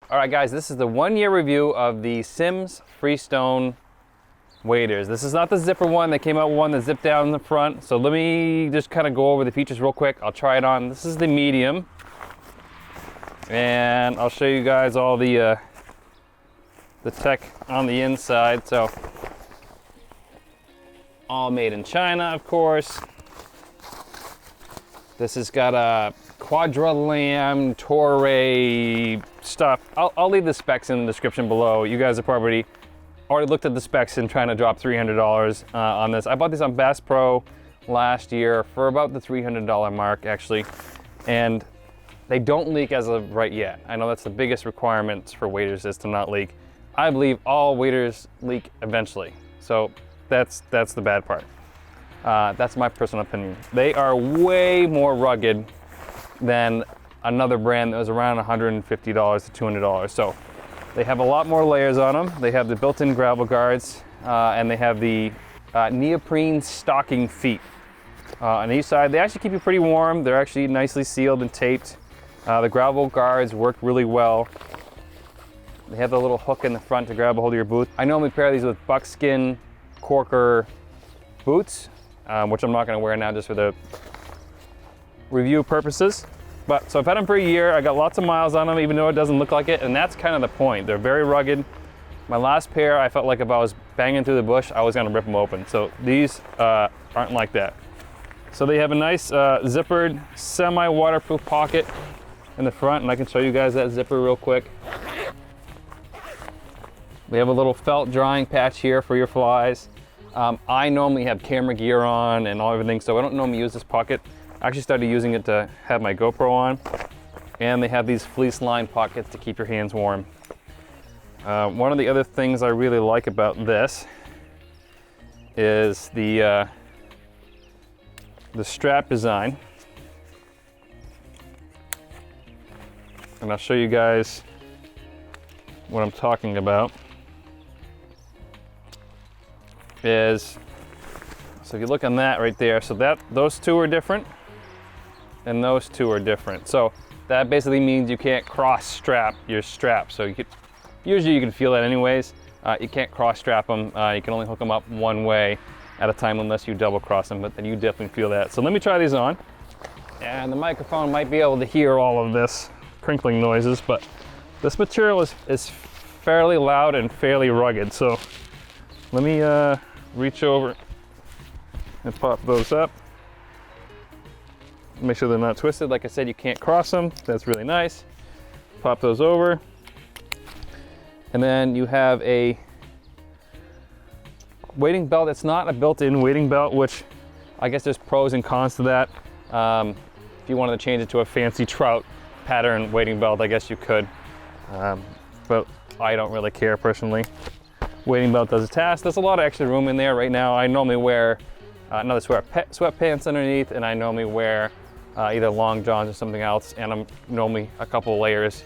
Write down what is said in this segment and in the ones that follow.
All right, guys, this is the 1-year review of the Simms Freestone Waders. This is not the zipper one. They came out with one that zipped down in the front. So let me just kind of go over the features real quick. I'll try it on. This is the medium. And I'll show you guys all the tech on the inside. So all made in China, of course. This has got a QuadraLam, Toray stuff. I'll leave the specs in the description below. You guys have probably already looked at the specs and trying to drop $300 on this. I bought these on Bass Pro last year for about the $300 mark, actually. And they don't leak as of right yet. I know that's the biggest requirement for waders, is to not leak. I believe all waders leak eventually. So that's the bad part. That's my personal opinion. They are way more rugged than another brand that was around $150 to $200. So they have a lot more layers on them. They have the built-in gravel guards, and they have the neoprene stocking feet on each side. They actually keep you pretty warm. They're actually nicely sealed and taped. The gravel guards work really well. They have the little hook in the front to grab a hold of your boot. I normally pair these with buckskin corker boots, which I'm not going to wear now just for the review purposes. But so I've had them for a year. I got lots of miles on them, even though it doesn't look like it, and that's kind of the point. They're very rugged. My last pair, I felt like if I was banging through the bush, I was going to rip them open. So these aren't like that. So they have a nice zippered, semi-waterproof pocket in the front, and I can show you guys that zipper real quick. We have a little felt drying patch here for your flies. I normally have camera gear on and everything, so I don't normally use this pocket. I actually started using it to have my GoPro on. And they have these fleece-lined pockets to keep your hands warm. One of the other things I really like about this is the strap design. And I'll show you guys what I'm talking about. So if you look on that right there, so those two are different and those two are different. So that basically means you can't cross strap your strap. So usually you can feel that anyways. You can't cross strap them. You can only hook them up one way at a time unless you double cross them, but then you definitely feel that. So let me try these on. And the microphone might be able to hear all of this crinkling noises, but this material is fairly loud and fairly rugged. So let me reach over and pop those up. Make sure they're not twisted. Like I said, you can't cross them. That's really nice. Pop those over. And then you have a wading belt. It's not a built-in wading belt, which I guess there's pros and cons to that. If you wanted to change it to a fancy trout pattern wading belt, I guess you could. But I don't really care personally. Wading belt does its task. There's a lot of extra room in there right now. I normally wear another sweatpants underneath, and I normally wear either long johns or something else, and I'm normally a couple layers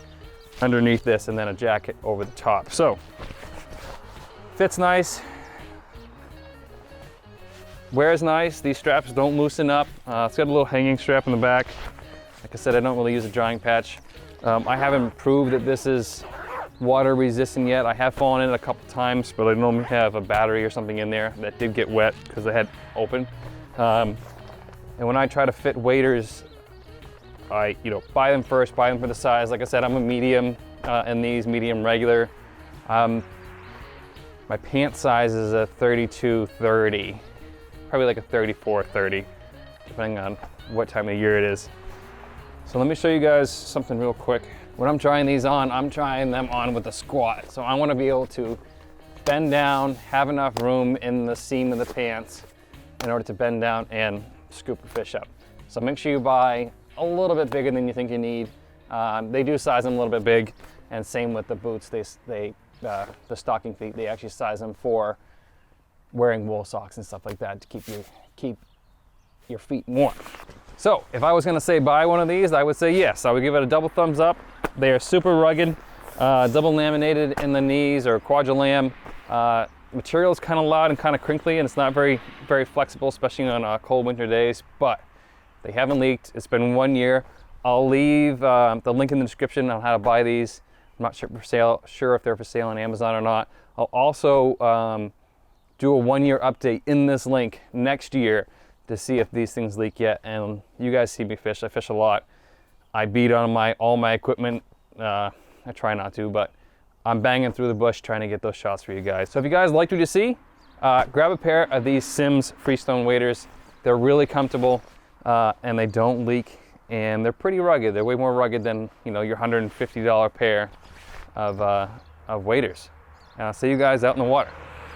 underneath this and then a jacket over the top. So fits nice, wears nice. These straps don't loosen up. It's got a little hanging strap in the back. Like I said, I don't really use a drying patch. I haven't proved that this is water resistant yet. I have fallen in it a couple times, but I normally have a battery or something in there that did get wet because they had open. And when I try to fit waders, I buy them first, buy them for the size. Like I said, I'm a medium in these, medium regular. My pant size is a 32-30, probably like a 34-30, depending on what time of year it is. So let me show you guys something real quick. When I'm trying these on, I'm trying them on with a squat. So I want to be able to bend down, have enough room in the seam of the pants in order to bend down and scoop the fish up. So make sure you buy a little bit bigger than you think you need. They do size them a little bit big, and same with the boots. The stocking feet, they actually size them for wearing wool socks and stuff like that to keep your feet warm. So if I was going to say buy one of these, I would say yes. I would give it a double thumbs up. They are super rugged, double laminated in the knees, or QuadraLam. Material is kind of loud and kind of crinkly, and it's not very flexible, especially on cold winter days, but they haven't leaked. It's been 1 year. I'll leave the link in the description on how to buy these. not sure if they're for sale on Amazon or not. I'll also do a 1-year update in this link next year to see if these things leak yet. And you guys see me fish. I fish a lot. I beat on all my equipment. I try not to, but I'm banging through the bush trying to get those shots for you guys. So if you guys liked what you see, grab a pair of these Simms Freestone Waders. They're really comfortable and they don't leak, and they're pretty rugged. They're way more rugged than, you know, your $150 pair of waders. And I'll see you guys out in the water.